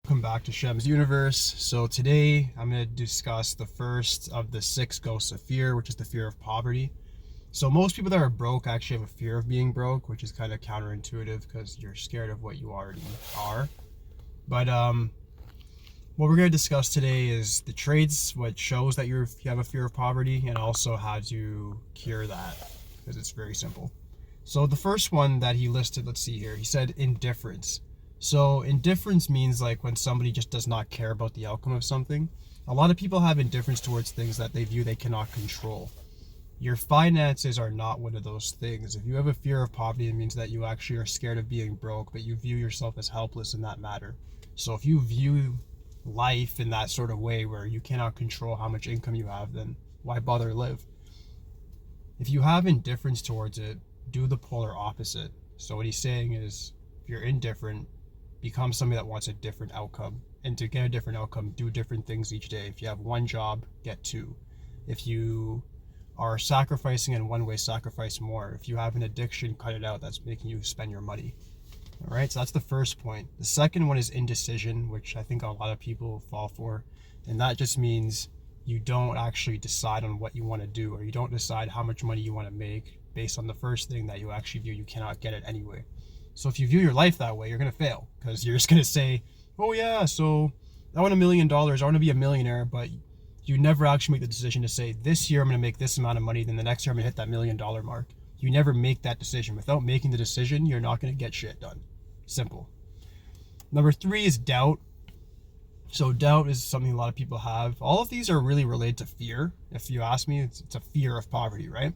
Welcome back to Shem's Universe. So today I'm going to discuss the first of the 6 ghosts of fear, which is the fear of poverty. So most people that are broke actually have a fear of being broke, which is kind of counterintuitive because you're scared of what you already are. But what we're going to discuss today is the traits, what shows that you have a fear of poverty, and also how to cure that, because it's very simple. So the first one that he listed, let's see here, he said indifference. So indifference means like when somebody just does not care about the outcome of something. A lot of people have indifference towards things that they view they cannot control. Your finances are not one of those things. If you have a fear of poverty, it means that you actually are scared of being broke, but you view yourself as helpless in that matter. So if you view life in that sort of way where you cannot control how much income you have, then why bother live? If you have indifference towards it, do the polar opposite. So what he's saying is, if you're indifferent, become somebody that wants a different outcome. And to get a different outcome, do different things each day. If you have one job, get 2. If you are sacrificing in one way, sacrifice more. If you have an addiction, cut it out. That's making you spend your money. All right, so that's the first point. The second one is indecision, which I think a lot of people fall for. And that just means you don't actually decide on what you want to do, or you don't decide how much money you want to make based on the first thing that you actually view you cannot get it anyway. So if you view your life that way, you're going to fail, because you're just going to say, oh yeah, so I want $1 million, I want to be a millionaire, but you never actually make the decision to say, this year I'm going to make this amount of money, then the next year I'm going to hit that $1 million mark. You never make that decision. Without making the decision, you're not going to get shit done. Simple. Number 3 is doubt. So doubt is something a lot of people have. All of these are really related to fear. If you ask me, it's a fear of poverty, right?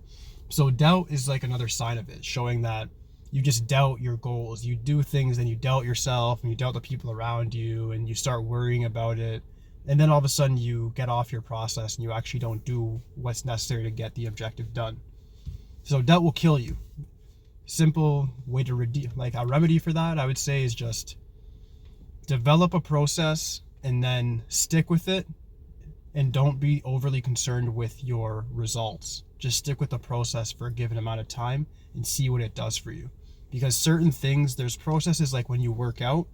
So doubt is like another sign of it, showing that you just doubt your goals. You do things and you doubt yourself and you doubt the people around you and you start worrying about it. And then all of a sudden you get off your process and you actually don't do what's necessary to get the objective done. So doubt will kill you. Simple way to like a remedy for that, I would say, is just develop a process and then stick with it, and don't be overly concerned with your results. Just stick with the process for a given amount of time and see what it does for you. Because certain things, there's processes like when you work out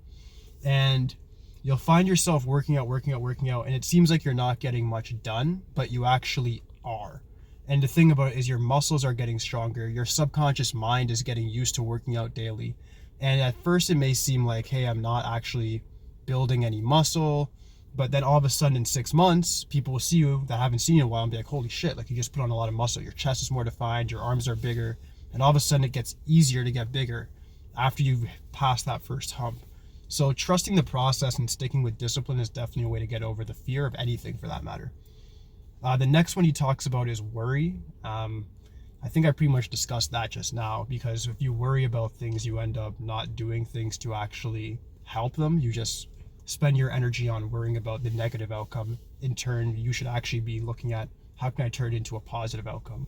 and you'll find yourself working out, and it seems like you're not getting much done, but you actually are. And the thing about it is your muscles are getting stronger. Your subconscious mind is getting used to working out daily. And at first it may seem like, hey, I'm not actually building any muscle. But then all of a sudden in 6 months, people will see you that haven't seen you in a while and be like, holy shit, like you just put on a lot of muscle. Your chest is more defined, your arms are bigger. And all of a sudden it gets easier to get bigger after you've passed that first hump. So trusting the process and sticking with discipline is definitely a way to get over the fear of anything, for that matter. The next one he talks about is worry. I think I pretty much discussed that just now, because if you worry about things, you end up not doing things to actually help them. You just spend your energy on worrying about the negative outcome. In turn, you should actually be looking at, how can I turn it into a positive outcome?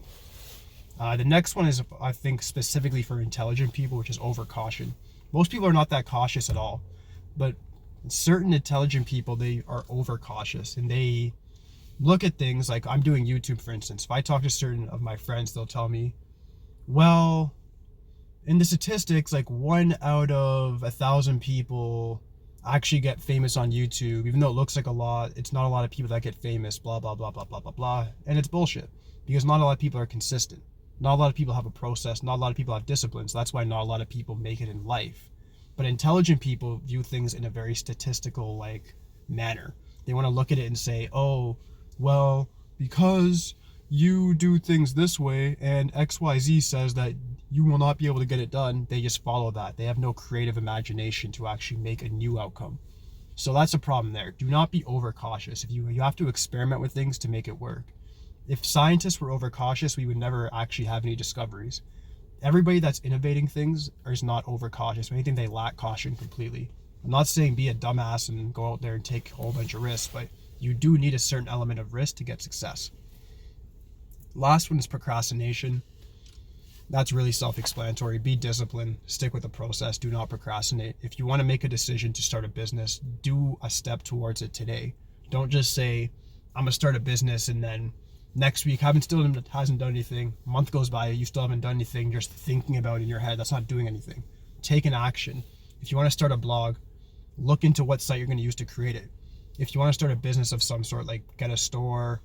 The next one is, I think, specifically for intelligent people, which is overcaution. Most people are not that cautious at all, but certain intelligent people, they are overcautious, and they look at things like, I'm doing YouTube, for instance. If I talk to certain of my friends, they'll tell me, well, in the statistics, like 1 out of 1,000 people actually get famous on YouTube. Even though it looks like a lot, it's not a lot of people that get famous, blah, blah, blah, blah, blah, blah, blah. And it's bullshit, because not a lot of people are consistent. Not a lot of people have a process. Not a lot of people have discipline. So that's why not a lot of people make it in life. But intelligent people view things in a very statistical like manner. They want to look at it and say, oh, well, because you do things this way and XYZ says that you will not be able to get it done, they just follow that. They have no creative imagination to actually make a new outcome. So that's a problem there. Do not be overcautious. If you have to experiment with things to make it work. If scientists were overcautious, we would never actually have any discoveries. Everybody that's innovating things is not overcautious. If anything, they lack caution completely. I'm not saying be a dumbass and go out there and take a whole bunch of risks, but you do need a certain element of risk to get success. Last one is procrastination. That's really self-explanatory. Be disciplined, stick with the process, do not procrastinate. If you want to make a decision to start a business, do a step towards it today. Don't just say, I'm gonna start a business and then next week hasn't done anything. A month goes by, you still haven't done anything, just thinking about it in your head. That's not doing anything. Take an action. If you want to start a blog, look into what site you're going to use to create it. If you want to start a business of some sort, like get a store,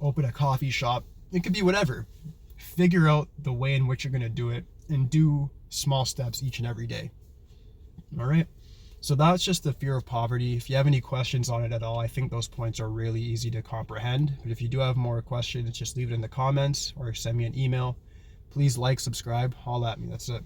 open a coffee shop, it could be whatever. Figure out the way in which you're going to do it and do small steps each and every day. All right. So that's just the fear of poverty. If you have any questions on it at all, I think those points are really easy to comprehend. But if you do have more questions, just leave it in the comments or send me an email. Please like, subscribe, holla at me. That's it.